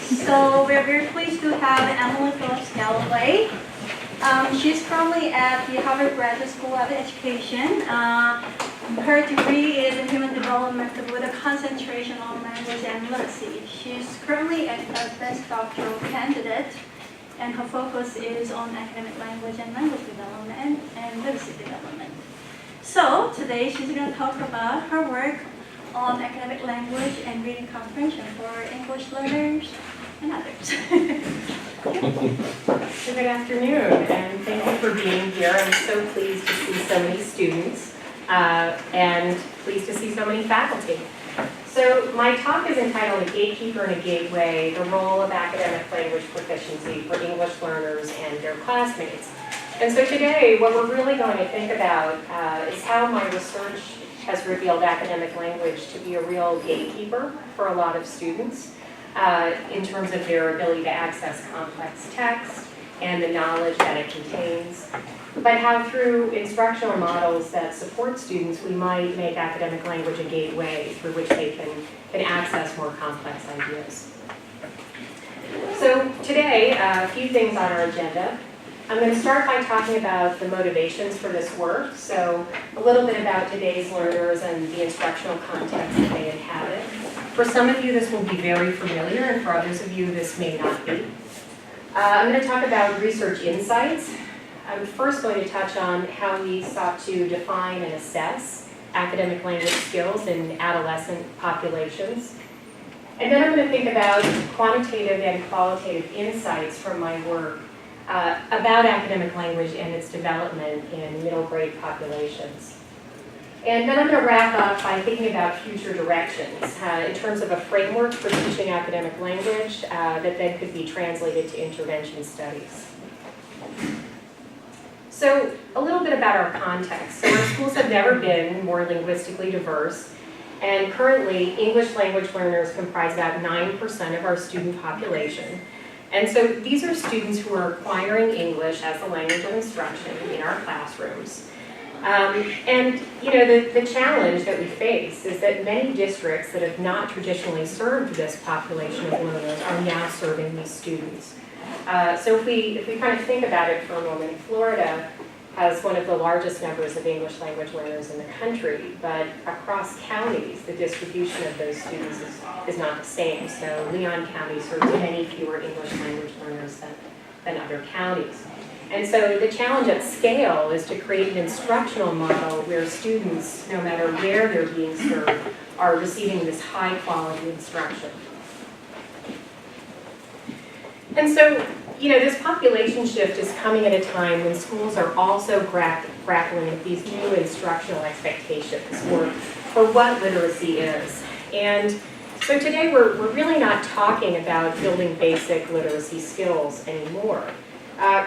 So we're very pleased to have Emily Phillips Galloway. She's currently at the Harvard Graduate School of Education. Her degree is in human development with a concentration on language and literacy. She's currently an advanced doctoral candidate, and her focus is on academic language and language development and literacy development. So today she's going to talk about her work on academic language and reading comprehension for English learners and others. So good afternoon, and thank you for being here. I'm so pleased to see so many students and pleased to see so many faculty. So my talk is entitled A Gatekeeper and a Gateway, the Role of Academic Language Proficiency for English Learners and Their Classmates. And so today, what we're really going to think about is how my research has revealed academic language to be a real gatekeeper for a lot of students in terms of their ability to access complex text and the knowledge that it contains, but how through instructional models that support students, we might make academic language a gateway through which they can access more complex ideas. So today, a few things on our agenda. I'm going to start by talking about the motivations for this work, so a little bit about today's learners and the instructional context that they inhabit. For some of you, this will be very familiar, and for others of you, this may not be. I'm going to talk about research insights. I'm first going to touch on how we sought to define and assess academic language skills in adolescent populations. And then I'm going to think about quantitative and qualitative insights from my work about academic language and its development in middle grade populations. And then I'm going to wrap up by thinking about future directions in terms of a framework for teaching academic language that then could be translated to intervention studies. So a little bit about our context. So our schools have never been more linguistically diverse, and currently English language learners comprise about 9% of our student population. And so these are students who are acquiring English as the language of instruction in our classrooms. And you know, the challenge that we face is that many districts that have not traditionally served this population of learners are now serving these students. So if we kind of think about it for a moment, Florida has one of the largest numbers of English language learners in the country, but across counties, the distribution of those students is not the same. So Leon County serves many fewer English language learners than other counties. And so the challenge at scale is to create an instructional model where students, no matter where they're being served, are receiving this high quality instruction. And so, you know, this population shift is coming at a time when schools are also grappling with these new instructional expectations for what literacy is. And so today we're really not talking about building basic literacy skills anymore.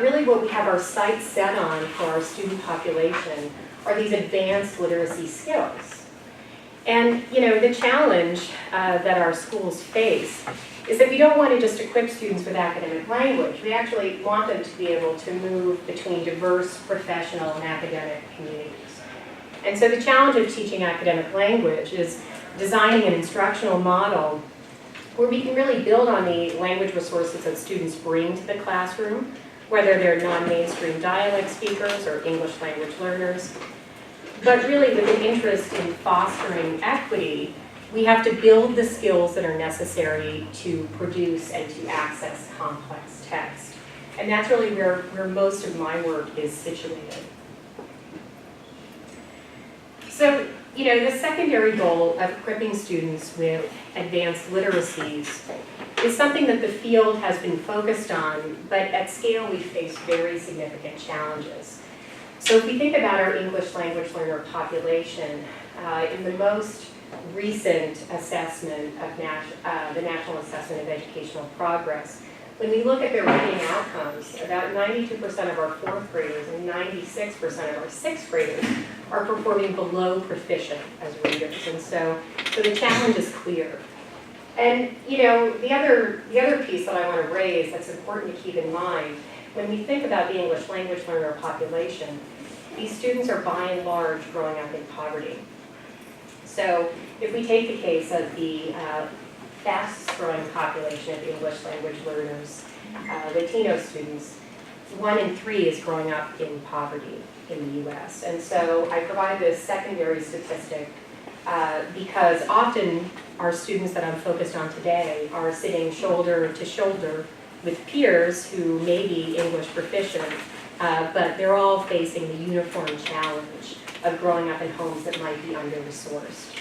Really what we have our sights set on for our student population are these advanced literacy skills. And, you know, the challenge that our schools face is that we don't want to just equip students with academic language. We actually want them to be able to move between diverse professional and academic communities. And so the challenge of teaching academic language is designing an instructional model where we can really build on the language resources that students bring to the classroom, whether they're non-mainstream dialect speakers or English language learners. But really with an interest in fostering equity, we have to build the skills that are necessary to produce and to access complex text. And that's really where most of my work is situated. So, you know, the secondary goal of equipping students with advanced literacies is something that the field has been focused on, but at scale we face very significant challenges. So if we think about our English language learner population, in the most recent assessment of the National Assessment of Educational Progress, when we look at their reading outcomes, about 92% of our fourth graders and 96% of our sixth graders are performing below proficient as readers. And so the challenge is clear. And you know, the other piece that I want to raise that's important to keep in mind, when we think about the English language learner population, these students are by and large growing up in poverty. So if we take the case of the fastest growing population of English language learners, Latino students. 1 in 3 is growing up in poverty in the US. And so I provide this secondary statistic because often our students that I'm focused on today are sitting shoulder to shoulder with peers who may be English proficient, but they're all facing the uniform challenge of growing up in homes that might be under-resourced.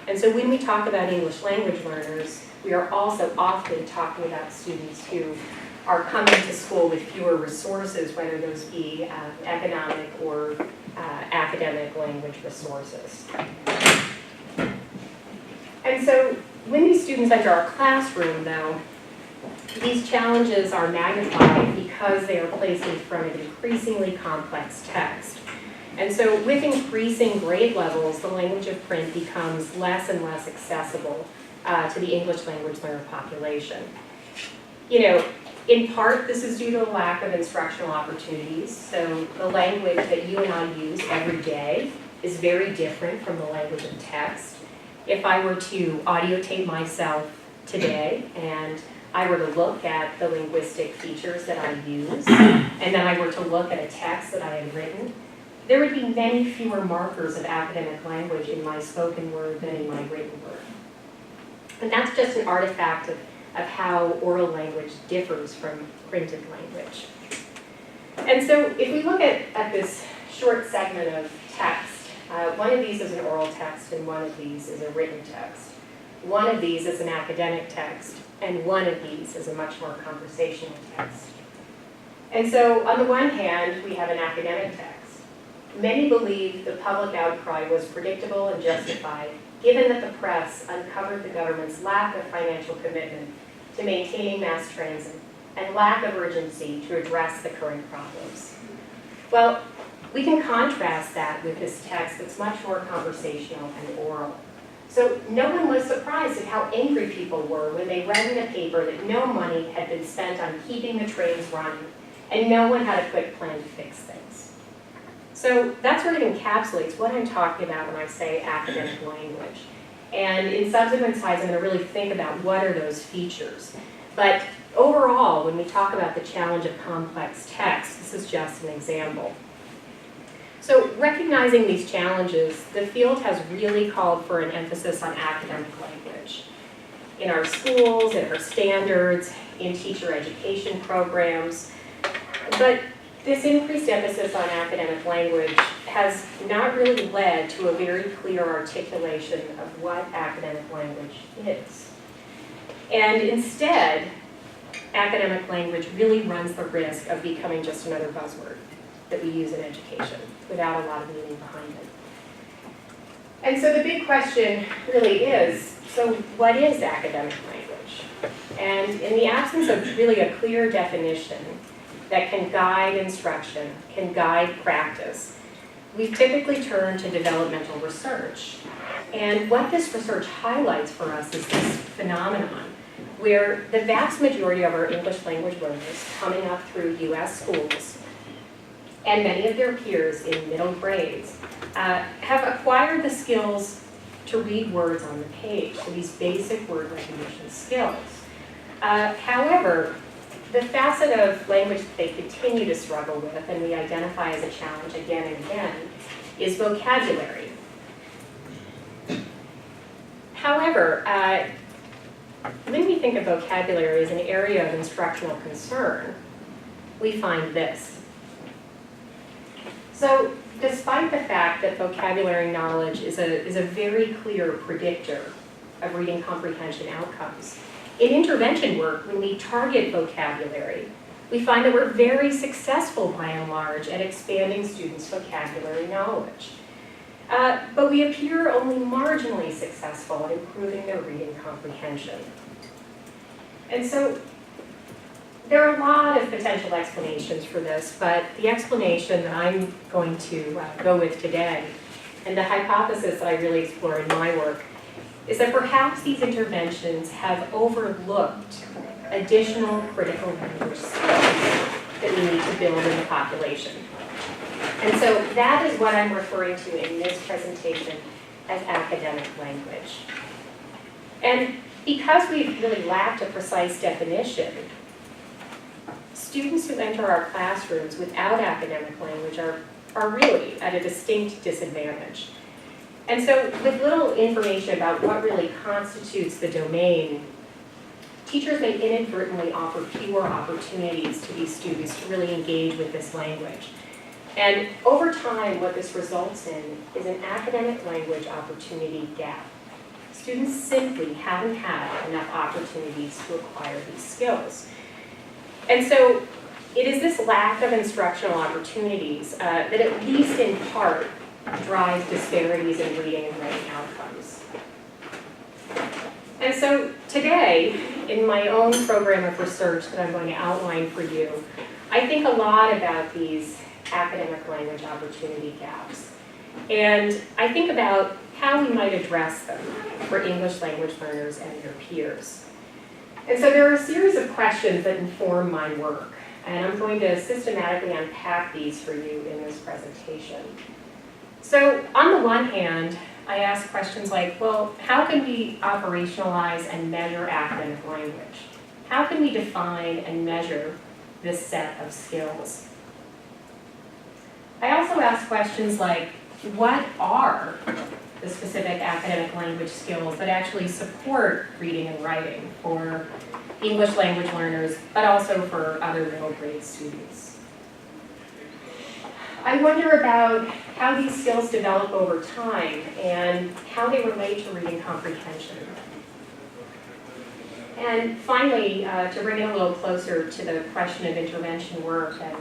And so when we talk about English language learners, we are also often talking about students who are coming to school with fewer resources, whether those be economic or academic language resources. And so when these students enter our classroom, though, these challenges are magnified because they are placed in front of increasingly complex text. And so with increasing grade levels, the language of print becomes less and less accessible to the English language learner population. You know, in part, this is due to a lack of instructional opportunities. So the language that you and I use every day is very different from the language of text. If I were to audio tape myself today and I were to look at the linguistic features that I use, and then I were to look at a text that I had written, there would be many fewer markers of academic language in my spoken word than in my written word. And that's just an artifact of how oral language differs from printed language. And so if we look at this short segment of text, one of these is an oral text and one of these is a written text. One of these is an academic text and one of these is a much more conversational text. And so on the one hand, we have an academic text. Many believe the public outcry was predictable and justified, given that the press uncovered the government's lack of financial commitment to maintaining mass transit and lack of urgency to address the current problems. Well, we can contrast that with this text that's much more conversational and oral. So no one was surprised at how angry people were when they read in the paper that no money had been spent on keeping the trains running and no one had a quick plan to fix things. So that sort of encapsulates what I'm talking about when I say academic language. And in subsequent slides, I'm going to really think about what are those features. But overall, when we talk about the challenge of complex text, this is just an example. So recognizing these challenges, the field has really called for an emphasis on academic language. In our schools, in our standards, in teacher education programs. But this increased emphasis on academic language has not really led to a very clear articulation of what academic language is. And instead, academic language really runs the risk of becoming just another buzzword that we use in education without a lot of meaning behind it. And so the big question really is, so what is academic language? And in the absence of really a clear definition that can guide instruction, can guide practice, we've typically turned to developmental research. And what this research highlights for us is this phenomenon where the vast majority of our English language learners coming up through US schools and many of their peers in middle grades have acquired the skills to read words on the page, so these basic word recognition skills. However, the facet of language that they continue to struggle with, and we identify as a challenge again and again, is vocabulary. However, when we think of vocabulary as an area of instructional concern, we find this. So, despite the fact that vocabulary knowledge is a very clear predictor of reading comprehension outcomes, in intervention work, when we target vocabulary, we find that we're very successful by and large at expanding students' vocabulary knowledge. But we appear only marginally successful at improving their reading comprehension. And so there are a lot of potential explanations for this, but the explanation that I'm going to go with today, and the hypothesis that I really explore in my work, is that perhaps these interventions have overlooked additional critical language skills that we need to build in the population. And so that is what I'm referring to in this presentation as academic language. And because we've really lacked a precise definition, students who enter our classrooms without academic language are really at a distinct disadvantage. And so with little information about what really constitutes the domain, teachers may inadvertently offer fewer opportunities to these students to really engage with this language. And over time, what this results in is an academic language opportunity gap. Students simply haven't had enough opportunities to acquire these skills. And so it is this lack of instructional opportunities that at least in part drives disparities in reading and writing outcomes. And so today, in my own program of research that I'm going to outline for you, I think a lot about these academic language opportunity gaps. And I think about how we might address them for English language learners and their peers. And so there are a series of questions that inform my work, and I'm going to systematically unpack these for you in this presentation. So on the one hand, I ask questions like, well, how can we operationalize and measure academic language? How can we define and measure this set of skills? I also ask questions like, what are the specific academic language skills that actually support reading and writing for English language learners, but also for other middle grade students? I wonder about how these skills develop over time and how they relate to reading comprehension. And finally, to bring it a little closer to the question of intervention work and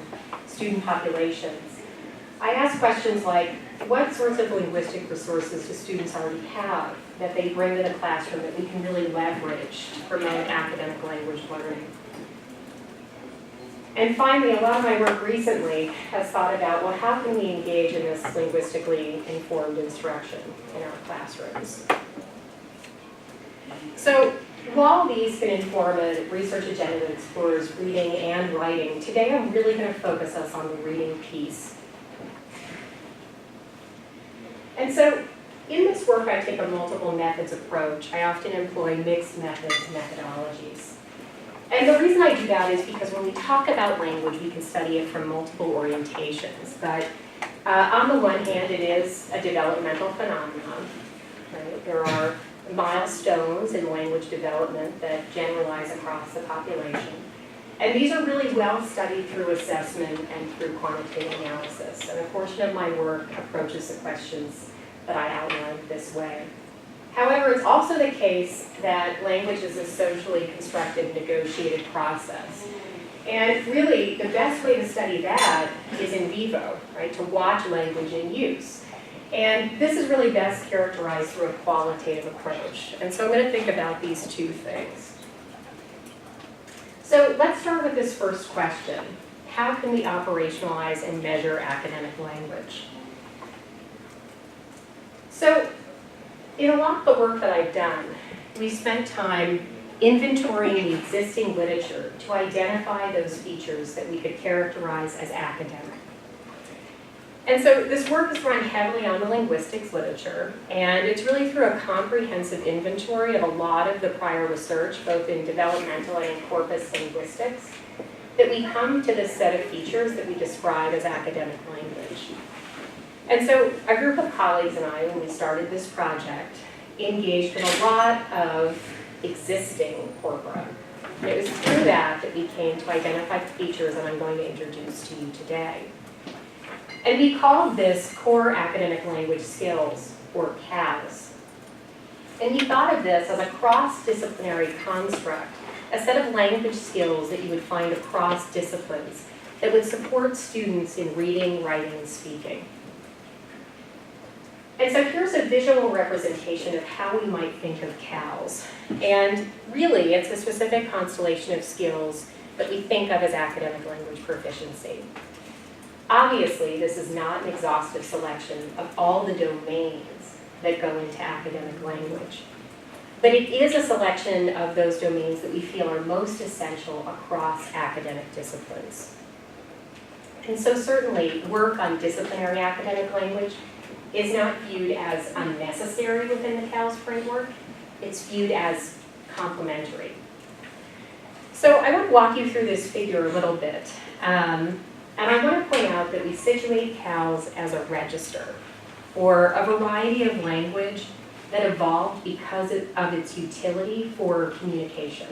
student populations, I ask questions like, what sorts of linguistic resources do students already have that they bring to the classroom that we can really leverage to promote academic language learning? And finally, a lot of my work recently has thought about, well, how can we engage in this linguistically informed instruction in our classrooms? So while these can inform a research agenda that explores reading and writing, today I'm really going to focus us on the reading piece. And so in this work, I take a multiple methods approach. I often employ mixed methods methodologies. And the reason I do that is because when we talk about language, we can study it from multiple orientations. But on the one hand, it is a developmental phenomenon. Right? There are milestones in language development that generalize across the population. And these are really well studied through assessment and through quantitative analysis. And a portion of my work approaches the questions that I outlined this way. However, it's also the case that language is a socially constructed, negotiated process. And really, the best way to study that is in vivo, right? To watch language in use. And this is really best characterized through a qualitative approach. And so I'm going to think about these two things. So let's start with this first question. How can we operationalize and measure academic language? So in a lot of the work that I've done, we spent time inventorying the existing literature to identify those features that we could characterize as academic. And so this work is run heavily on the linguistics literature, and it's really through a comprehensive inventory of a lot of the prior research, both in developmental and in corpus linguistics, that we come to this set of features that we describe as academic language. And so a group of colleagues and I, when we started this project, engaged in a lot of existing corpora. And it was through that that we came to identify features that I'm going to introduce to you today. And we called this core academic language skills, or CAS. And we thought of this as a cross-disciplinary construct, a set of language skills that you would find across disciplines that would support students in reading, writing, and speaking. And so here's a visual representation of how we might think of CALs. And really, it's a specific constellation of skills that we think of as academic language proficiency. Obviously, this is not an exhaustive selection of all the domains that go into academic language. But it is a selection of those domains that we feel are most essential across academic disciplines. And so certainly, work on disciplinary academic language is not viewed as unnecessary within the CALS framework. It's viewed as complementary. So I want to walk you through this figure a little bit. And I want to point out that we situate CALS as a register, or a variety of language that evolved because of its utility for communication,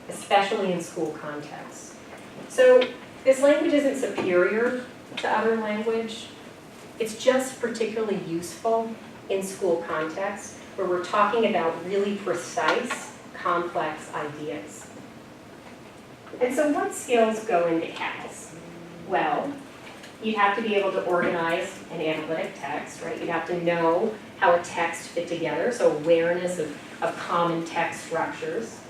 especially in school contexts. So this language isn't superior to other language. It's just particularly useful in school contexts where we're talking about really precise, complex ideas. And so what skills go into CALS? Well, you'd have to be able to organize an analytic text, right? You'd have to know how a text fit together, so awareness of common text structures.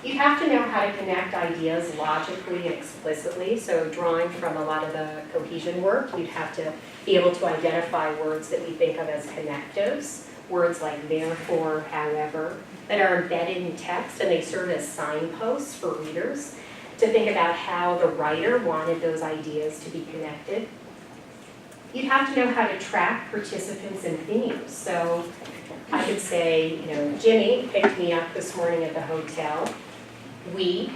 You'd have to know how to connect ideas logically and explicitly, so drawing from a lot of the cohesion work, you'd have to be able to identify words that we think of as connectives, words like therefore, however, that are embedded in text, and they serve as signposts for readers to think about how the writer wanted those ideas to be connected. You'd have to know how to track participants and themes. So I could say, Jimmy picked me up this morning at the hotel. We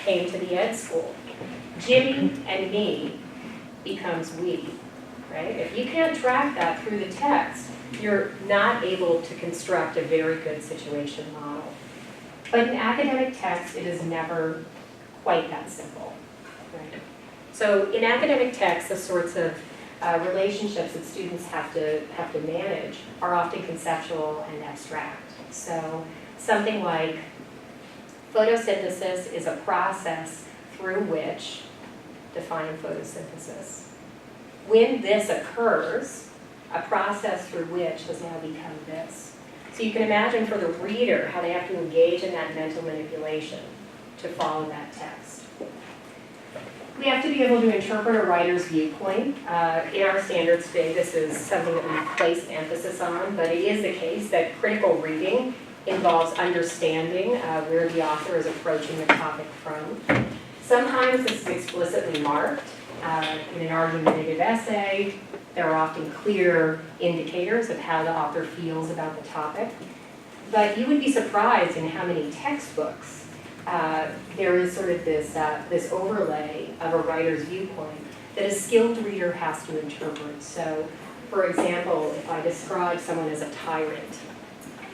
came to the ed school. Jimmy and me becomes we, right? If you can't track that through the text, you're not able to construct a very good situation model. But in academic text, it is never quite that simple, right? So in academic text, the sorts of relationships that students have to manage are often conceptual and abstract. So something like photosynthesis is a process through which, define photosynthesis. When this occurs, a process through which has now become this. So you can imagine for the reader how they have to engage in that mental manipulation to follow that text. We have to be able to interpret a writer's viewpoint. In our standards today, this is something that we place emphasis on, but it is the case that critical reading involves understanding where the author is approaching the topic from. Sometimes this is explicitly marked. In an argumentative essay, there are often clear indicators of how the author feels about the topic. But you would be surprised in how many textbooks there is sort of this overlay of a writer's viewpoint that a skilled reader has to interpret. So, for example, if I describe someone as a tyrant,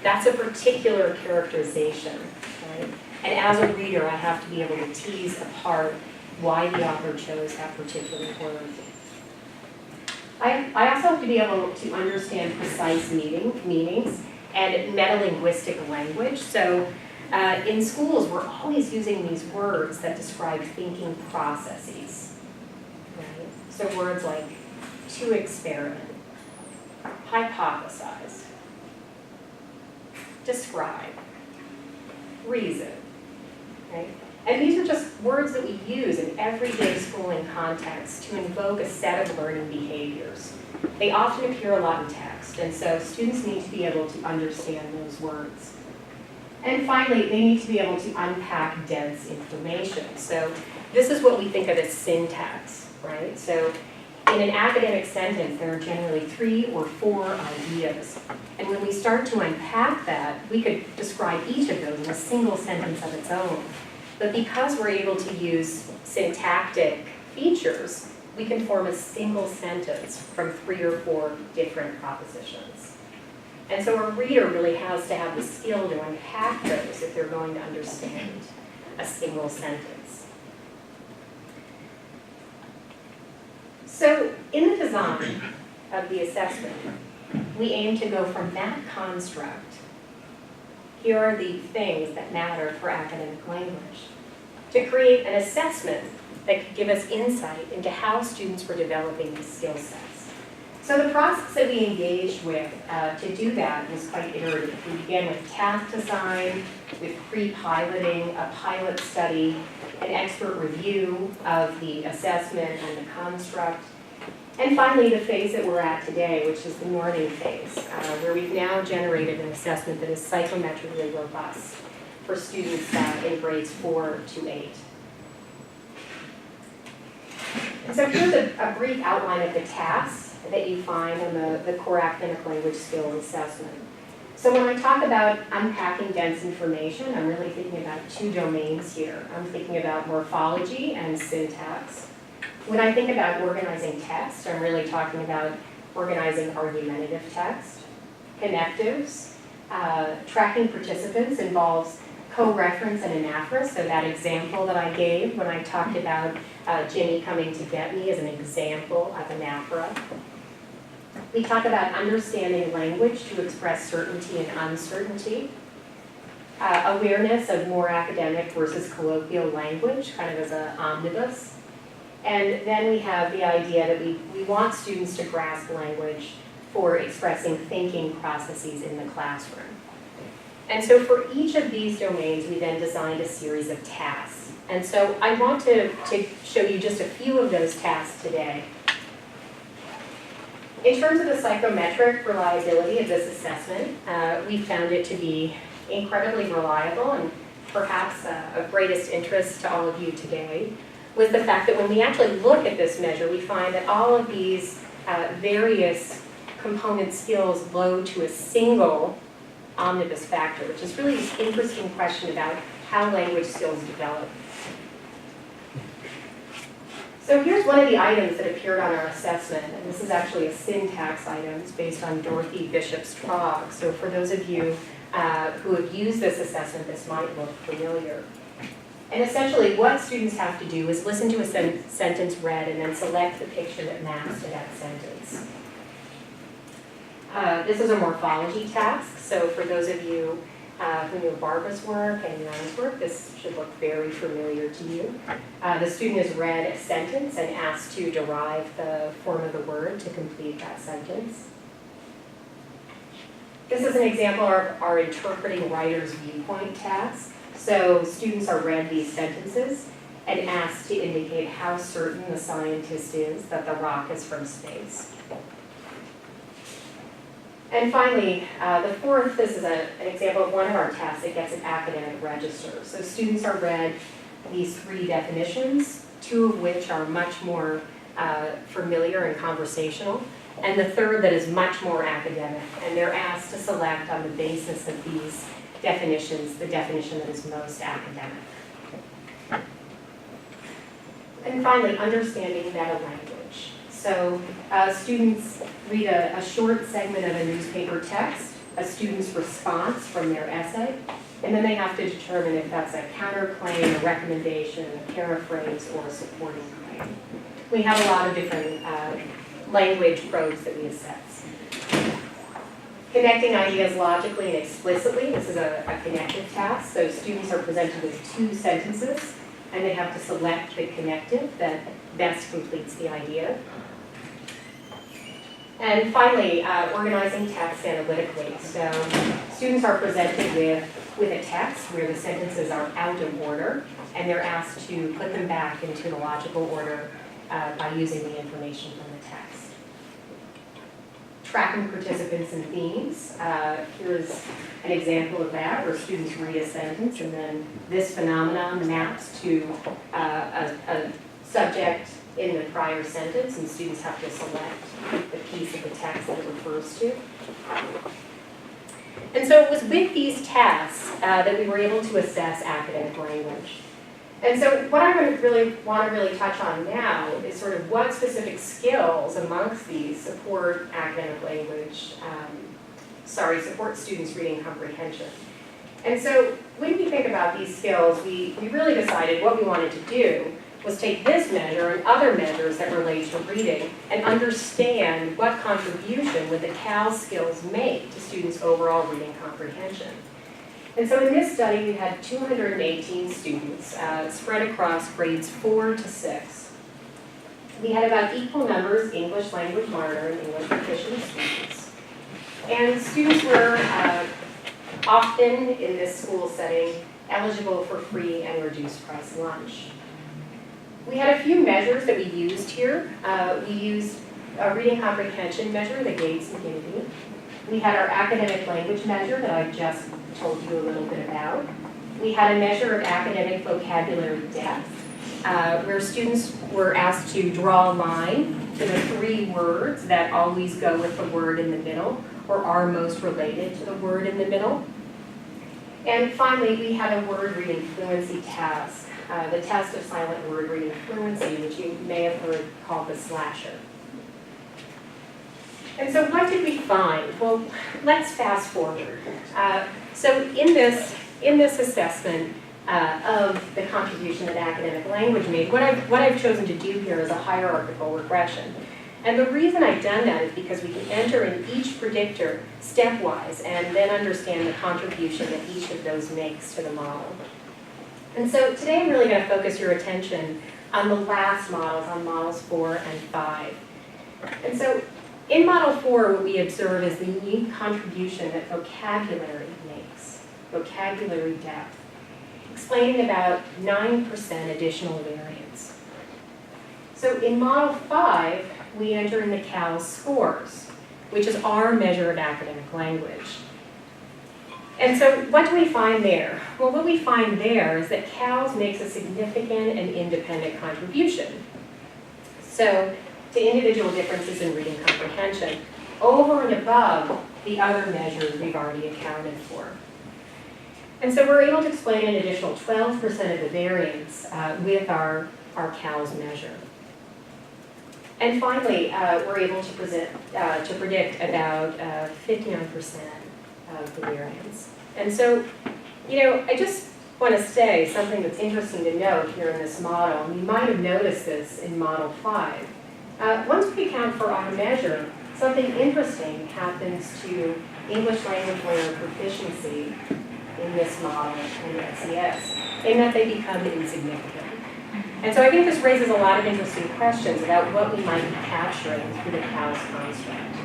that's a particular characterization, right? And as a reader, I have to be able to tease apart why the author chose that particular word. I also have to be able to understand precise meanings and metalinguistic language. So in schools, we're always using these words that describe thinking processes. Right? So words like to experiment, hypothesize, describe, reason. Right? And these are just words that we use in everyday schooling context to invoke a set of learning behaviors. They often appear a lot in text, and so students need to be able to understand those words. And finally, they need to be able to unpack dense information. So this is what we think of as syntax, right? So in an academic sentence, there are generally 3 or 4 ideas. And when we start to unpack that, we could describe each of those in a single sentence of its own. But because we're able to use syntactic features, we can form a single sentence from 3 or 4 different propositions. And so a reader really has to have the skill to unpack those if they're going to understand a single sentence. So in the design of the assessment, we aim to go from that construct. Here are the things that matter for academic language, to create an assessment that could give us insight into how students were developing these skill sets. So the process that we engaged with to do that was quite iterative. We began with task design, with pre-piloting, a pilot study, an expert review of the assessment and the construct, and finally the phase that we're at today, which is the norming phase, where we've now generated an assessment that is psychometrically robust for students in grades 4 to 8. And so here's a brief outline of the tasks that you find on the core academic language skills assessment. So when I talk about unpacking dense information, I'm really thinking about two domains here. I'm thinking about morphology and syntax. When I think about organizing text, I'm really talking about organizing argumentative text. Connectives, tracking participants involves co-reference and anaphora, so that example that I gave when I talked about Jimmy coming to get me is an example of anaphora. We talk about understanding language to express certainty and uncertainty. Awareness of more academic versus colloquial language, kind of as an omnibus. And then we have the idea that we want students to grasp language for expressing thinking processes in the classroom. And so for each of these domains, we then designed a series of tasks. And so I want to show you just a few of those tasks today. In terms of the psychometric reliability of this assessment, we found it to be incredibly reliable, and perhaps of greatest interest to all of you today was the fact that when we actually look at this measure, we find that all of these various component skills load to a single omnibus factor, which is really this interesting question about how language skills develop. So here's one of the items that appeared on our assessment, and this is actually a syntax item. It's based on Dorothy Bishop's Trog. So for those of you who have used this assessment, this might look familiar. And essentially what students have to do is listen to a sentence read and then select the picture that maps to that sentence. This is a morphology task, so for those of you who know Barbara's work and Young's work, this should look very familiar to you. The student is read a sentence and asked to derive the form of the word to complete that sentence. This is an example of our interpreting writer's viewpoint task. So students are read these sentences and asked to indicate how certain the scientist is that the rock is from space. And finally, the fourth, this is an example of one of our tasks that gets an academic register. So students are read these three definitions, two of which are much more familiar and conversational, and the third that is much more academic. And they're asked to select on the basis of these definitions, the definition that is most academic. And finally, understanding meta-language. So students read a short segment of a newspaper text, a student's response from their essay, and then they have to determine if that's a counterclaim, a recommendation, a paraphrase, or a supporting claim. We have a lot of different language probes that we assess. Connecting ideas logically and explicitly, this is a connective task. So students are presented with two sentences, and they have to select the connective that best completes the idea. And finally, organizing text analytically. So students are presented with a text where the sentences are out of order, and they're asked to put them back into the logical order by using the information from the text. Tracking participants and themes. Here's an example of that, where students read a sentence, and then this phenomenon maps to a subject in the prior sentence, and students have to select the piece of the text that it refers to. And so it was with these tasks that we were able to assess academic language. And so what I really want to touch on now is sort of what specific skills amongst these support academic language, support students' reading comprehension. And so when we think about these skills, we really decided what we wanted to do was take this measure and other measures that relate to reading and understand what contribution would the CAL skills make to students' overall reading comprehension. And so in this study, we had 218 students spread across grades 4 to 6. We had about equal numbers English language learner and English proficient students. And students were often in this school setting eligible for free and reduced price lunch. We had a few measures that we used here. We used a reading comprehension measure that Gates and gave me. We had our academic language measure that I just told you a little bit about. We had a measure of academic vocabulary depth. where students were asked to draw a line to the 3 words that always go with the word in the middle or are most related to the word in the middle. And finally, we had a word reading fluency task, the test of silent word reading fluency, which you may have heard called the slasher. And so what did we find? Well, let's fast forward. So in this assessment of the contribution that academic language made, what I've chosen to do here is a hierarchical regression. And the reason I've done that is because we can enter in each predictor stepwise and then understand the contribution that each of those makes to the model. And so today I'm really going to focus your attention on the last models, on models 4 and 5. And so in model 4, what we observe is the unique contribution that vocabulary makes, vocabulary depth, explaining about 9% additional variance. So in model 5, we enter in the CALS scores, which is our measure of academic language. And so what do we find there? Well, what we find there is that CALS makes a significant and independent contribution. So to individual differences in reading comprehension, over and above the other measures we've already accounted for. And so we're able to explain an additional 12% of the variance with our CALS measure. And finally, we're able to predict about 59% of the variance. And so, I just want to say something that's interesting to note here in this model, and you might have noticed this in model 5. Once we account for our measure, something interesting happens to English language learner proficiency in this model in SES, in that they become insignificant. And so I think this raises a lot of interesting questions about what we might be capturing through the CALS construct.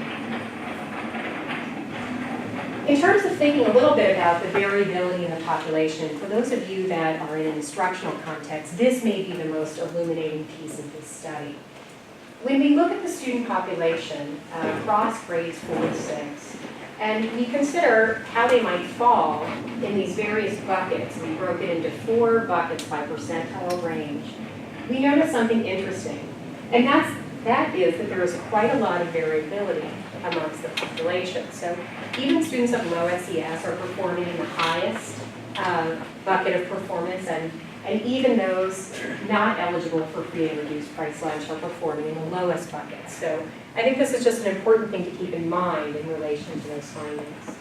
In terms of thinking a little bit about the variability in the population, for those of you that are in an instructional context, this may be the most illuminating piece of this study. When we look at the student population across grades 4 to 6, and we consider how they might fall in these various buckets, we broke it into 4 buckets by percentile range, we notice something interesting. And that is that there is quite a lot of variability amongst the population. So even students of low SES are performing in the highest bucket of performance, and even those not eligible for free and reduced price lunch are performing in the lowest bucket. So I think this is just an important thing to keep in mind in relation to those findings.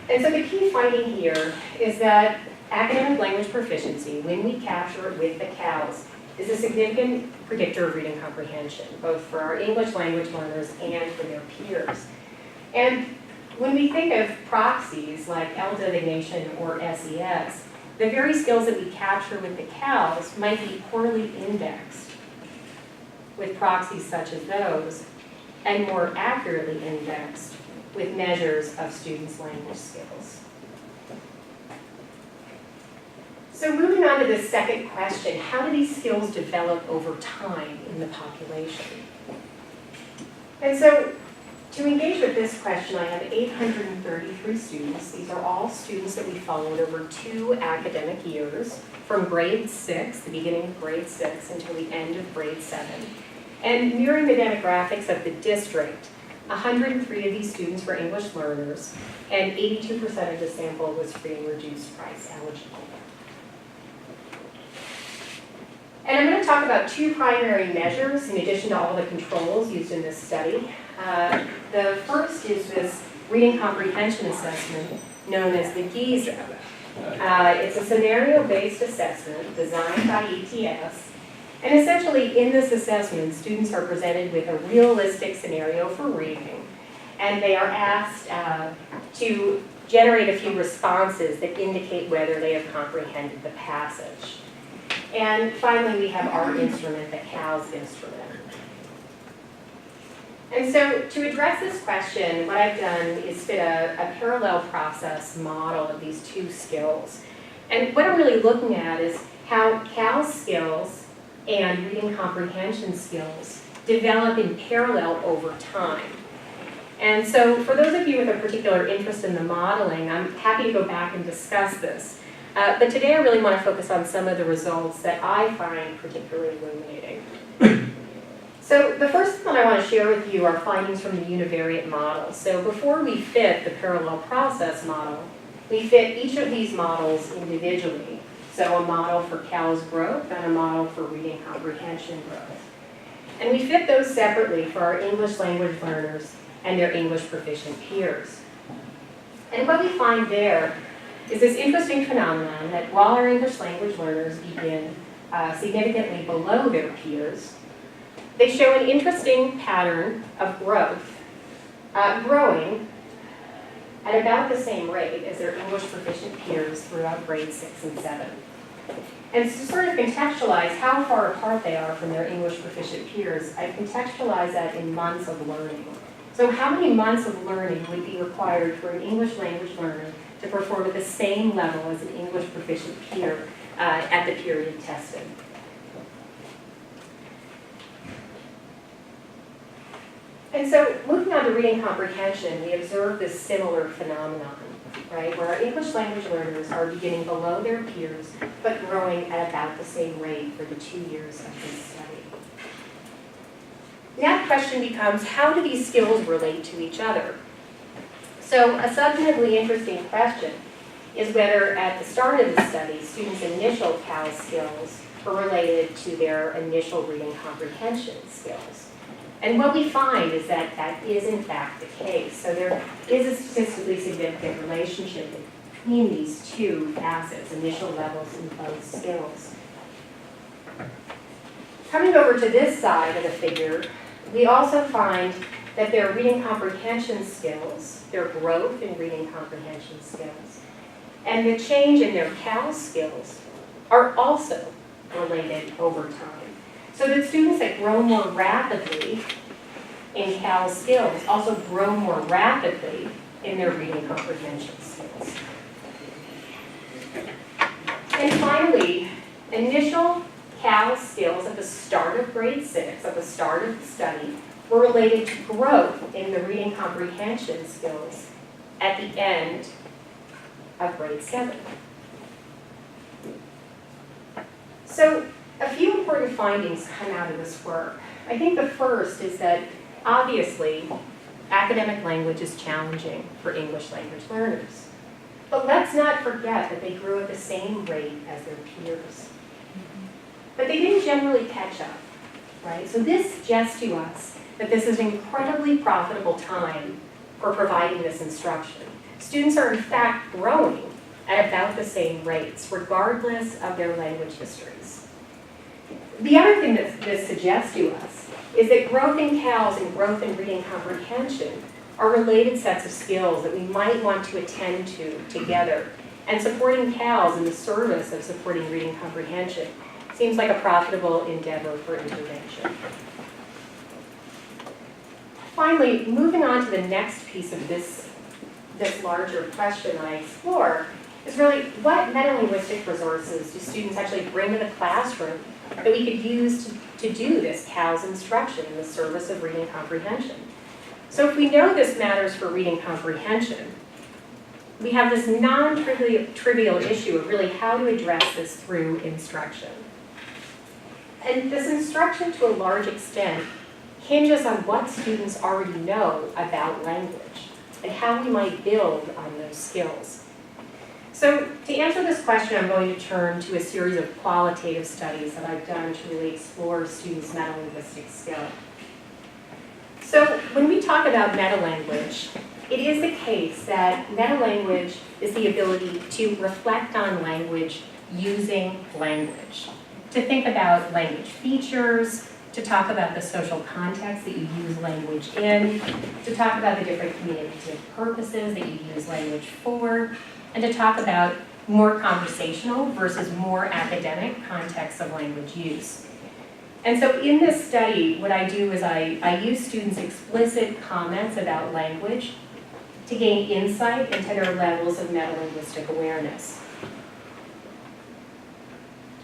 And so the key finding here is that academic language proficiency, when we capture it with the CALS, is a significant predictor of reading comprehension, both for our English language learners and for their peers. And when we think of proxies like L designation or SES, the very skills that we capture with the CALS might be poorly indexed with proxies such as those, and more accurately indexed with measures of students' language skills. So moving on to the second question, how do these skills develop over time in the population? And so to engage with this question, I have 833 students. These are all students that we followed over 2 academic years, from grade 6, the beginning of grade 6, until the end of grade 7. And mirroring the demographics of the district, 103 of these students were English learners, and 82% of the sample was free and reduced price eligible. And I'm going to talk about 2 primary measures in addition to all the controls used in this study. The first is this reading comprehension assessment known as the GISA. It's a scenario-based assessment designed by ETS. And essentially in this assessment, students are presented with a realistic scenario for reading. And they are asked to generate a few responses that indicate whether they have comprehended the passage. And finally, we have our instrument, the CALS instrument. And so to address this question, what I've done is fit a parallel process model of these 2 skills. And what I'm really looking at is how CALS skills and reading comprehension skills develop in parallel over time. And so for those of you with a particular interest in the modeling, I'm happy to go back and discuss this. But today I really want to focus on some of the results that I find particularly illuminating. So the first one I want to share with you are findings from the univariate model. So before we fit the parallel process model, we fit each of these models individually. So a model for CAL's growth and a model for reading comprehension growth. And we fit those separately for our English language learners and their English proficient peers. And what we find there is this interesting phenomenon that while our English language learners begin significantly below their peers, they show an interesting pattern of growth, growing at about the same rate as their English proficient peers throughout grades 6 and 7. And to sort of contextualize how far apart they are from their English proficient peers, I contextualize that in months of learning. So how many months of learning would be required for an English language learner to perform at the same level as an English proficient peer at the period tested? And so moving on to reading comprehension, we observe this similar phenomenon, right, where our English language learners are beginning below their peers, but growing at about the same rate for the 2 years of this study. Now the question becomes, how do these skills relate to each other? So a substantively interesting question is whether at the start of the study, students' initial CAL skills were related to their initial reading comprehension skills. And what we find is that that is in fact the case. So there is a statistically significant relationship between these two facets, initial levels in both skills. Coming over to this side of the figure, we also find that their reading comprehension skills, their growth in reading comprehension skills, and the change in their CAL skills are also related over time. So that students that grow more rapidly in CAL skills also grow more rapidly in their reading comprehension skills. And finally, initial CAL skills at the start of grade 6, at the start of the study, were related to growth in the reading comprehension skills at the end of grade 7. So a few important findings come out of this work. I think the first is that obviously academic language is challenging for English language learners. But let's not forget that they grew at the same rate as their peers. But they didn't generally catch up, right? So this suggests to us that this is an incredibly profitable time for providing this instruction. Students are in fact growing at about the same rates, regardless of their language histories. The other thing that this suggests to us is that growth in CALs and growth in reading comprehension are related sets of skills that we might want to attend to together. And supporting CALs in the service of supporting reading comprehension seems like a profitable endeavor for intervention. Finally, moving on to the next piece of this larger question I explore is really what metalinguistic resources do students actually bring to the classroom that we could use to do this CALS instruction in the service of reading comprehension. So if we know this matters for reading comprehension, we have this non-trivial issue of really how to address this through instruction. And this instruction, to a large extent, hinges on what students already know about language and how we might build on those skills. So to answer this question, I'm going to turn to a series of qualitative studies that I've done to really explore students' metalinguistic skill. So when we talk about metalanguage, it is the case that metalanguage is the ability to reflect on language using language, to think about language features, to talk about the social context that you use language in, to talk about the different communicative purposes that you use language for, and to talk about more conversational versus more academic contexts of language use. And so in this study, what I do is I use students' explicit comments about language to gain insight into their levels of metalinguistic awareness.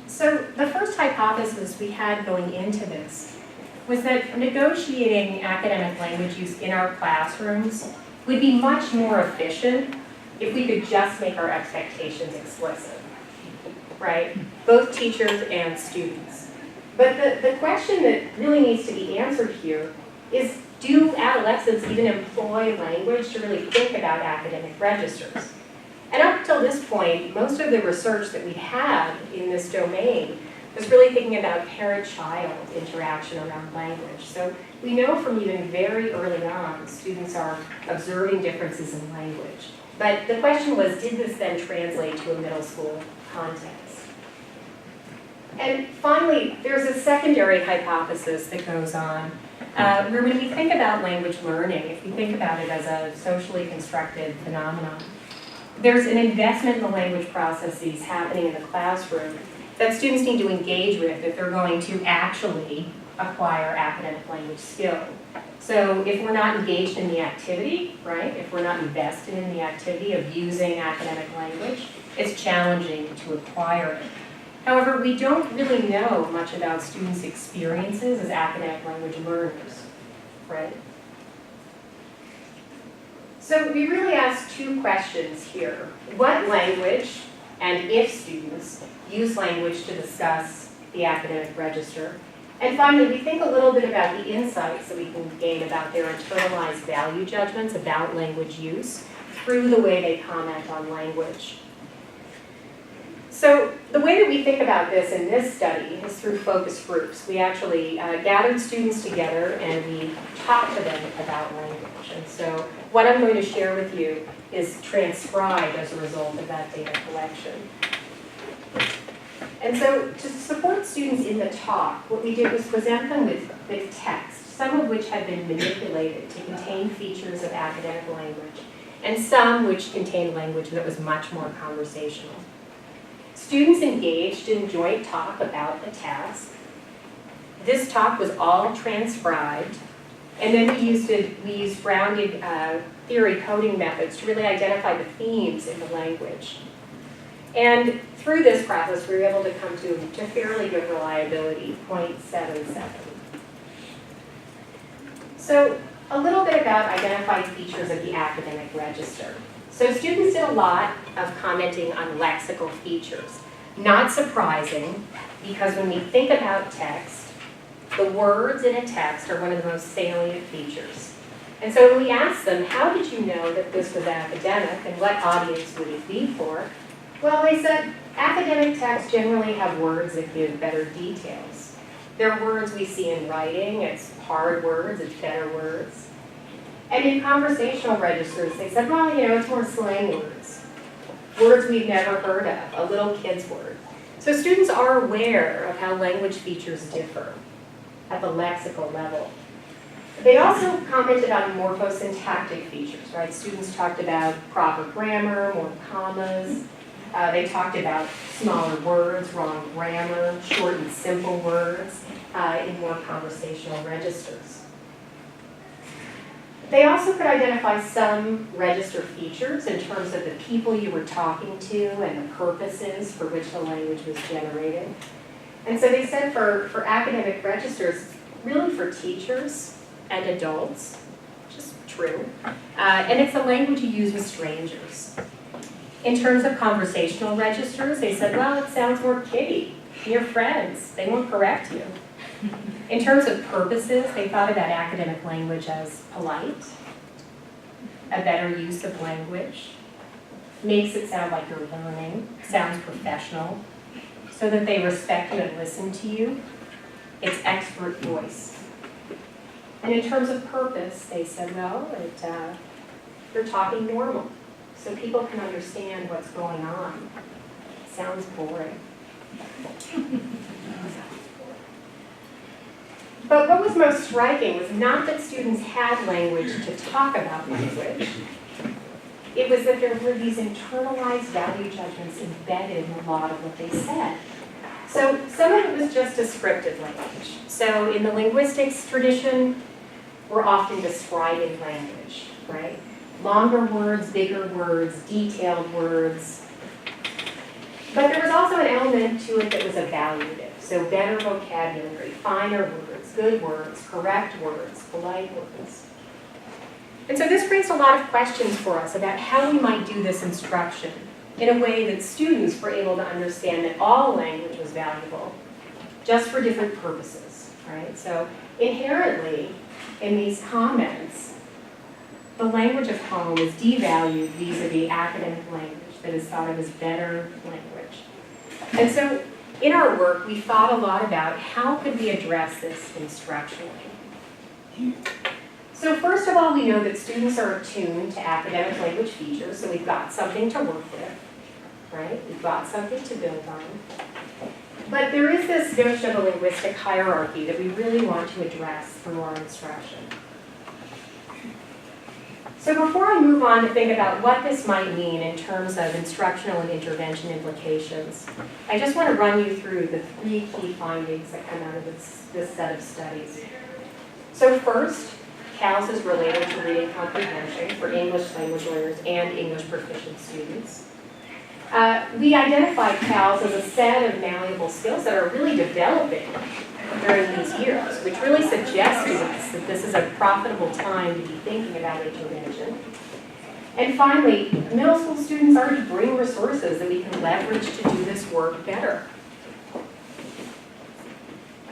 So the first hypothesis we had going into this was that negotiating academic language use in our classrooms would be much more efficient if we could just make our expectations explicit. right? Both teachers and students. But the question that really needs to be answered here is, do adolescents even employ language to really think about academic registers? And up until this point, most of the research that we had in this domain was really thinking about parent-child interaction around language. So we know from even very early on, students are observing differences in language. But the question was, did this then translate to a middle school context? And finally, there's a secondary hypothesis that goes on, where when we think about language learning, if we think about it as a socially constructed phenomenon, there's an investment in the language processes happening in the classroom that students need to engage with if they're going to actually acquire academic language skill. So if we're not engaged in the activity, right, if we're not invested in the activity of using academic language, it's challenging to acquire it. However, we don't really know much about students' experiences as academic language learners, right? So we really ask two questions here. What language, and if students, use language to discuss the academic register? And finally, we think a little bit about the insights that we can gain about their internalized value judgments about language use through the way they comment on language. So the way that we think about this in this study is through focus groups. We actually gathered students together and we talked to them about language. And so what I'm going to share with you is transcribed as a result of that data collection. And so to support students in the talk, what we did was present them with text, some of which had been manipulated to contain features of academic language, and some which contained language that was much more conversational. Students engaged in joint talk about the task. This talk was all transcribed, and then we used rounded theory coding methods to really identify the themes in the language. And through this process, we were able to come to fairly good reliability, 0.77. So a little bit about identifying features of the academic register. So students did a lot of commenting on lexical features. Not surprising, because when we think about text, the words in a text are one of the most salient features. And so when we asked them, how did you know that this was academic and what audience would it be for? Well, they said, academic texts generally have words that give better details. They're words we see in writing, it's hard words, it's better words. And in conversational registers, they said, well, it's more slang words. Words we've never heard of, a little kid's word. So students are aware of how language features differ at the lexical level. They also commented on morphosyntactic features, right? Students talked about proper grammar, more commas. They talked about smaller words, wrong grammar, short and simple words in more conversational registers. They also could identify some register features in terms of the people you were talking to and the purposes for which the language was generated. And so they said for academic registers, really for teachers and adults, which is true, and it's the language you use with strangers. In terms of conversational registers, they said, well, it sounds more kiddie. Your friends, they won't correct you. In terms of purposes, they thought about academic language as polite, a better use of language, makes it sound like you're learning, sounds professional, so that they respect you and listen to you. It's expert voice. And in terms of purpose, they said, well, you're talking normal, so people can understand what's going on. It sounds boring. But what was most striking was not that students had language to talk about language. It was that there were these internalized value judgments embedded in a lot of what they said. So some of it was just descriptive language. So in the linguistics tradition, we're often describing language, right? Longer words, bigger words, detailed words. But there was also an element to it that was evaluative. So better vocabulary, finer words, good words, correct words, polite words. And so this raised a lot of questions for us about how we might do this instruction. in a way that students were able to understand that all language was valuable, just for different purposes, right? So inherently, in these comments, the language of home is devalued vis-a-vis academic language that is thought of as better language. And so in our work, we thought a lot about how could we address this instructionally. So first of all, we know that students are attuned to academic language features, so we've got something to work with, right? We've got something to build on. But there is this notion of a linguistic hierarchy that we really want to address through our instruction. So before I move on to think about what this might mean in terms of instructional and intervention implications, I just want to run you through the 3 key findings that come out of this set of studies. So first, CALS is related to reading comprehension for English language learners and English proficient students. We identified CALS as a set of malleable skills that are really developing during these years, which really suggests to us that this is a profitable time to be thinking about intervention. And finally, middle school students already bring resources that we can leverage to do this work better.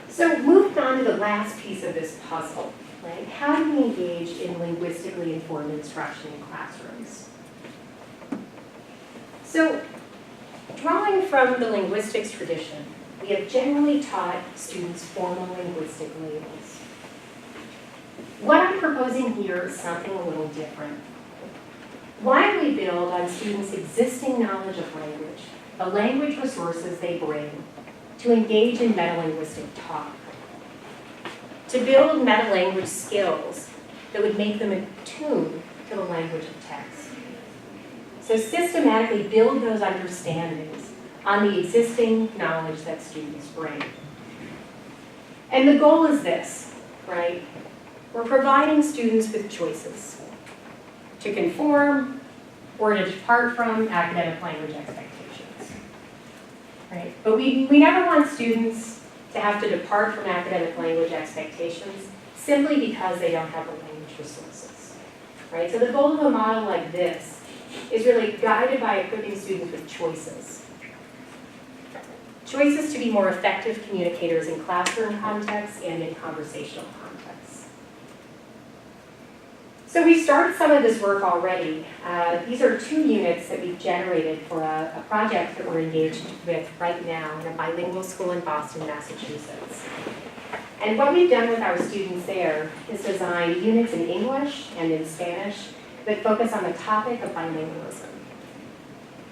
So moving on to the last piece of this puzzle, right? How do we engage in linguistically informed instruction in classrooms? So, drawing from the linguistics tradition, we have generally taught students formal linguistic labels. What I'm proposing here is something a little different. Why don't we build on students' existing knowledge of language, the language resources they bring, to engage in metalinguistic talk, to build metalanguage skills that would make them attuned to the language of text. So systematically build those understandings on the existing knowledge that students bring. And the goal is this, right? We're providing students with choices to conform or to depart from academic language expectations, right? But we never want students to have to depart from academic language expectations simply because they don't have the language resources, right? So the goal of a model like this is really guided by equipping students with choices. Choices to be more effective communicators in classroom contexts and in conversational contexts. So we've started some of this work already. These are 2 units that we've generated for a project that we're engaged with right now in a bilingual school in Boston, Massachusetts. And what we've done with our students there is design units in English and in Spanish that focus on the topic of bilingualism.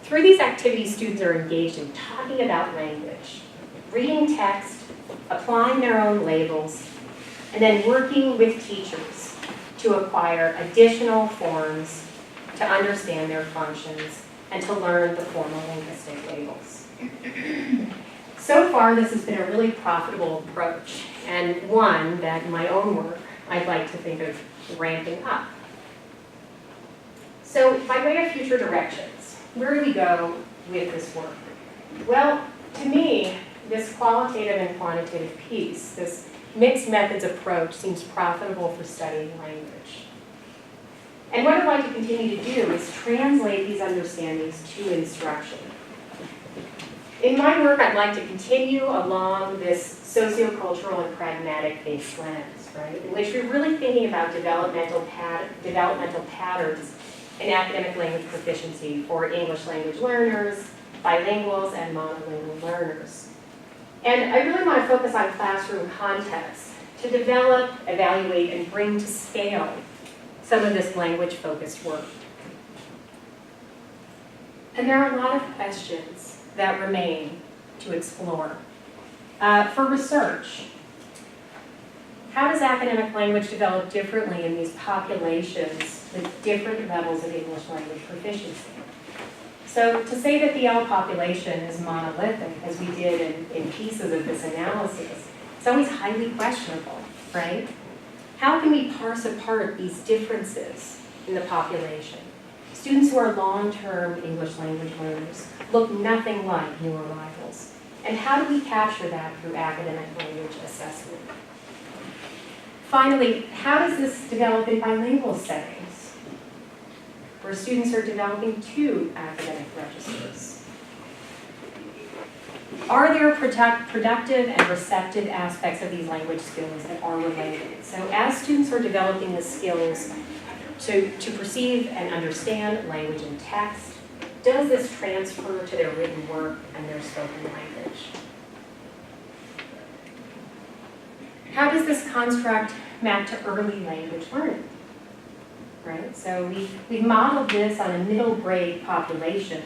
Through these activities, students are engaged in talking about language, reading text, applying their own labels, and then working with teachers to acquire additional forms to understand their functions and to learn the formal linguistic labels. So far, this has been a really profitable approach, and one that in my own work, I'd like to think of ramping up. So by way of future directions, where do we go with this work? Well, to me, this qualitative and quantitative piece, this mixed methods approach seems profitable for studying language. And what I'd like to continue to do is translate these understandings to instruction. In my work, I'd like to continue along this sociocultural and pragmatic-based lens, right, in which we're really thinking about developmental patterns in academic language proficiency for English language learners, bilinguals, and monolingual learners. And I really want to focus on classroom context to develop, evaluate, and bring to scale some of this language-focused work. And there are a lot of questions that remain to explore. For research, how does academic language develop differently in these populations with different levels of English language proficiency? So to say that the L population is monolithic, as we did in pieces of this analysis, it's always highly questionable, right? How can we parse apart these differences in the population? Students who are long-term English language learners look nothing like new arrivals. And how do we capture that through academic language assessment? Finally, how does this develop in bilingual settings? where students are developing 2 academic registers? Are there productive and receptive aspects of these language skills that are related? So as students are developing the skills to perceive and understand language and text, does this transfer to their written work and their spoken language? How does this construct map to early language learning? Right? So we've modeled this on a middle grade population,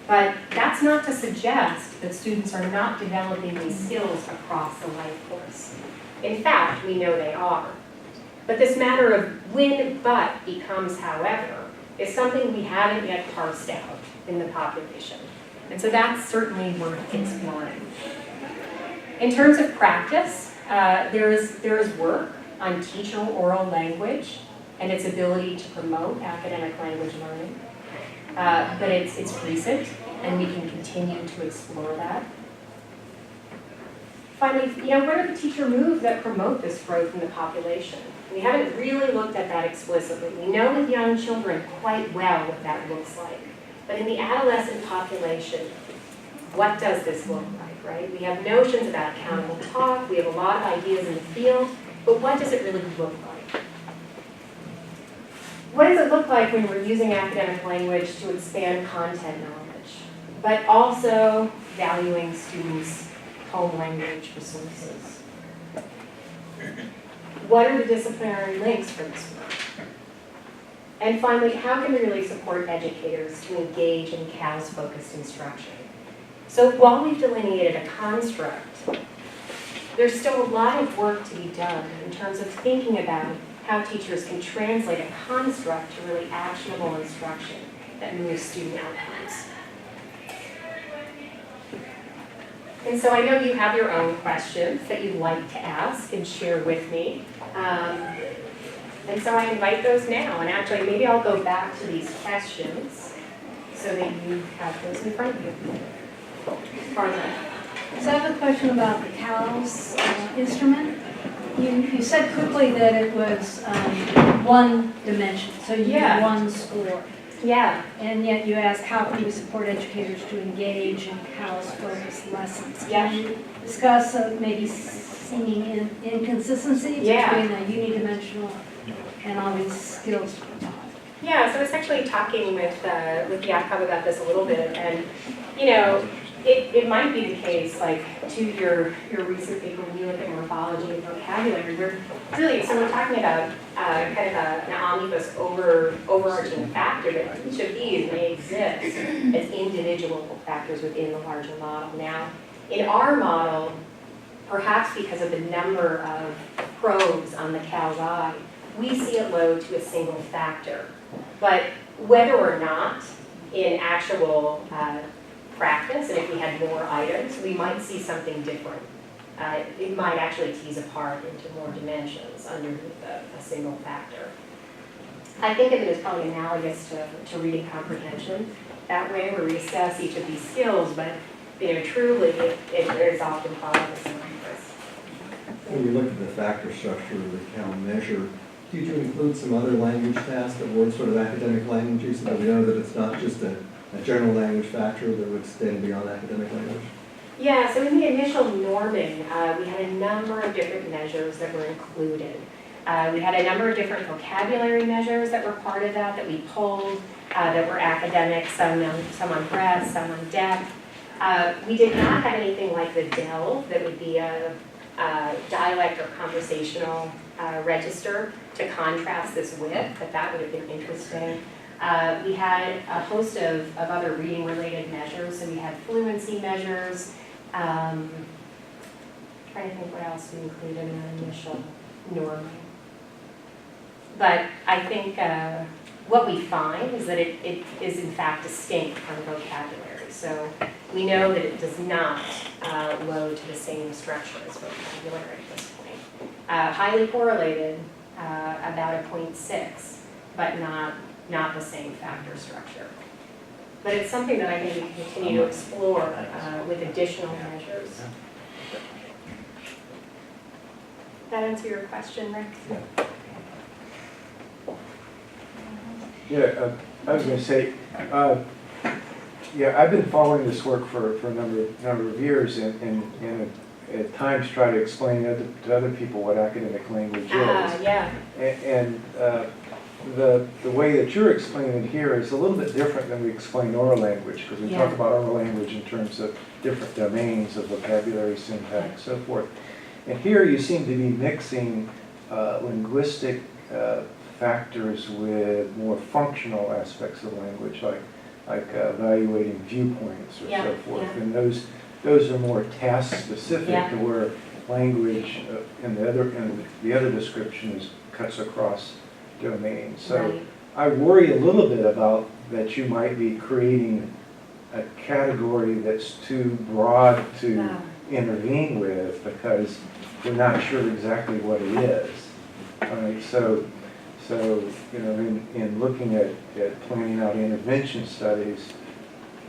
but that's not to suggest that students are not developing these skills across the life course. In fact, we know they are. But this matter of when but becomes however is something we haven't yet parsed out in the population. And so that's certainly worth exploring. In terms of practice, there is work on teacher oral language and its ability to promote academic language learning. But it's recent, and we can continue to explore that. Finally, what are the teacher moves that promote this growth in the population? We haven't really looked at that explicitly. We know with young children quite well what that looks like. But in the adolescent population, what does this look like, right? We have notions about accountable talk, we have a lot of ideas in the field, but what does it really look like? What does it look like when we're using academic language to expand content knowledge, but also valuing students' home language resources? What are the disciplinary links for this work? And finally, how can we really support educators to engage in CAS-focused instruction? So while we've delineated a construct, there's still a lot of work to be done in terms of thinking about how teachers can translate a construct to really actionable instruction that moves student outcomes. And so I know you have your own questions that you'd like to ask and share with me. And so I invite those now. And actually, maybe I'll go back to these questions so that you have those in front of you. Farther. So I have a question about the CALS instrument. You said quickly that it was one dimension, so you Yeah. get one score. Yeah. And yet you ask, how can we support educators to engage in CALS-focused lessons? Yeah. Can you discuss maybe seeming inconsistency Yeah. between a unidimensional and all these skills taught? Yeah, so I was actually talking with Jakob about this a little bit, and it might be the case, like to your recent paper when you look at morphology and vocabulary, we're talking about kind of an omnibus overarching factor, that each of these may exist as individual factors within the larger model. Now, in our model, perhaps because of the number of probes on the CALS eye, we see it load to a single factor. But whether or not in actual practice, and if we had more items, we might see something different. It might actually tease apart into more dimensions underneath a single factor. I think of it as probably analogous to reading comprehension. That way where we assess each of these skills, but truly it is often followed the same purpose. When you look at the factor structure of the CAL measure, did you include some other language tasks that were sort of academic languages so that we know that it's not just a general language factor that would extend beyond academic language? Yeah, so in the initial norming, we had a number of different measures that were included. We had a number of different vocabulary measures that were part of that we pulled, that were academic, some on breadth, some on depth. We did not have anything like the DEL, that would be a dialect or conversational register to contrast this with, but that would have been interesting. We had a host of other reading-related measures, so we had fluency measures. Trying to think what else we included in the initial norming. But I think what we find is that it is in fact distinct from vocabulary. So we know that it does not load to the same structure as vocabulary at this point. Highly correlated, about a 0.6, but not the same factor structure. But it's something that I think we can continue to explore with additional measures. That answer your question, Rick? Yeah. Yeah, I was going to say, yeah, I've been following this work for a number of years, and at times try to explain to other people what academic language is. Yeah. And the way that you're explaining it here is a little bit different than we explain oral language, because we talk about oral language in terms of different domains of vocabulary, syntax, so forth. And here you seem to be mixing linguistic factors with more functional aspects of language, like evaluating viewpoints or so forth. And those are more task specific to where language in the other description cuts across domains. So I worry a little bit about that you might be creating a category that's too broad to intervene with, because we're not sure exactly what it is. Right? So you know, in looking at planning out intervention studies,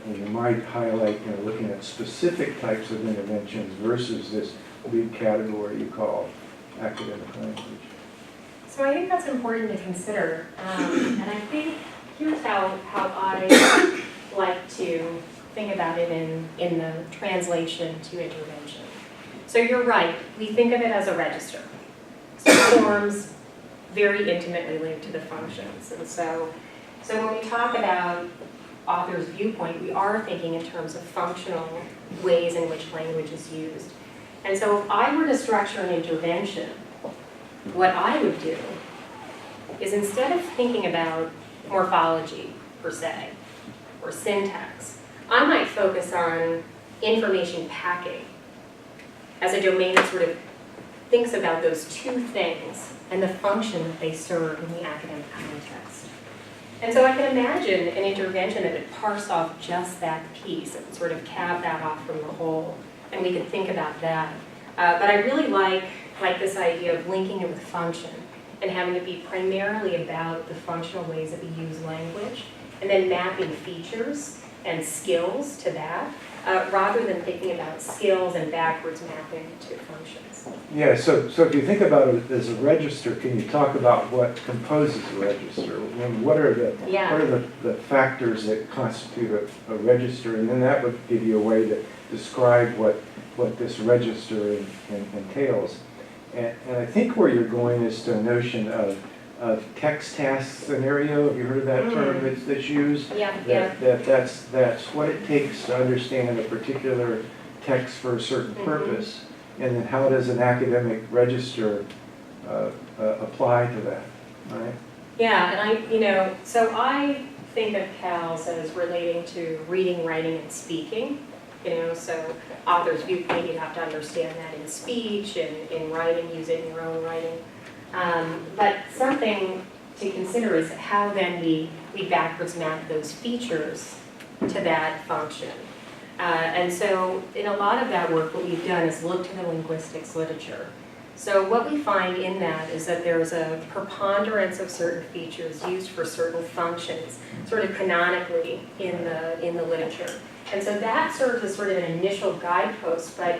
you might highlight, you know, looking at specific types of interventions versus this big category you call academic language. So I think that's important to consider, and I think here's how I like to think about it in the translation to intervention. So you're right, we think of it as a register. So forms very intimately linked to the functions, and so when we talk about author's viewpoint, we are thinking in terms of functional ways in which language is used. And so if I were to structure an intervention, what I would do is, instead of thinking about morphology per se, or syntax, I might focus on information packing as a domain that sort of thinks about those two things and the function that they serve in the academic context. And so I can imagine an intervention that would parse off just that piece, it would sort of cap that off from the whole, and we could think about that. But I really like this idea of linking it with function and having it be primarily about the functional ways that we use language, and then mapping features and skills to that, rather than thinking about skills and backwards mapping to functions. Yeah, so if you think about it as a register, can you talk about what composes a register? I mean, what are the factors that constitute a register? And then that would give you a way to describe what this register entails. And I think where you're going is to a notion of text task scenario. Have you heard of that term that's used? That's what it takes to understand a particular text for a certain purpose. And then how does an academic register apply to that, right? Yeah, and so I think of CALS as relating to reading, writing, and speaking. So author's viewpoint, you have to understand that in speech, and in writing, use it in your own writing. But something to consider is how then we backwards map those features to that function. And so in a lot of that work, what we've done is look to the linguistics literature. So what we find in that is that there's a preponderance of certain features used for certain functions, sort of canonically in the literature. And so that serves as sort of an initial guidepost, but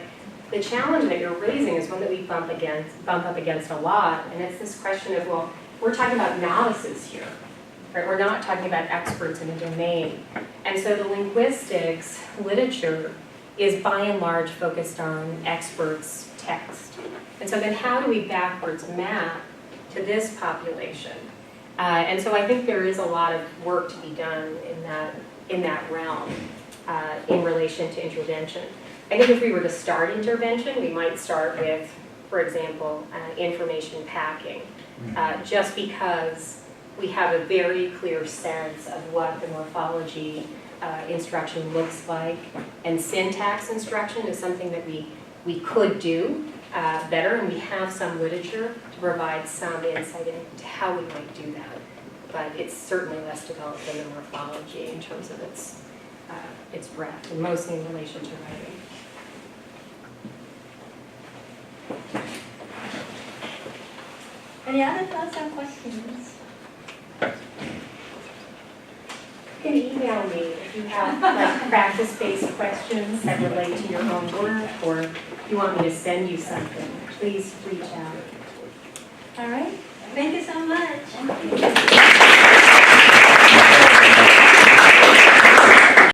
the challenge that you're raising is one that we bump up against a lot, and it's this question of, well, we're talking about novices here. Right? We're not talking about experts in a domain. And so the linguistics literature is by and large focused on experts' text. And so then how do we backwards map to this population? And so I think there is a lot of work to be done in that realm in relation to intervention. I think if we were to start intervention, we might start with, for example, information packing, just because we have a very clear sense of what the morphology instruction looks like, and syntax instruction is something that we could do better, and we have some literature to provide some insight into how we might do that. But it's certainly less developed than the morphology in terms of its breadth, and mostly in relation to writing. Any other thoughts or questions? You can email me if you have like practice-based questions that relate to your own work, or if you want me to send you something, please reach out. All right. Thank you so much.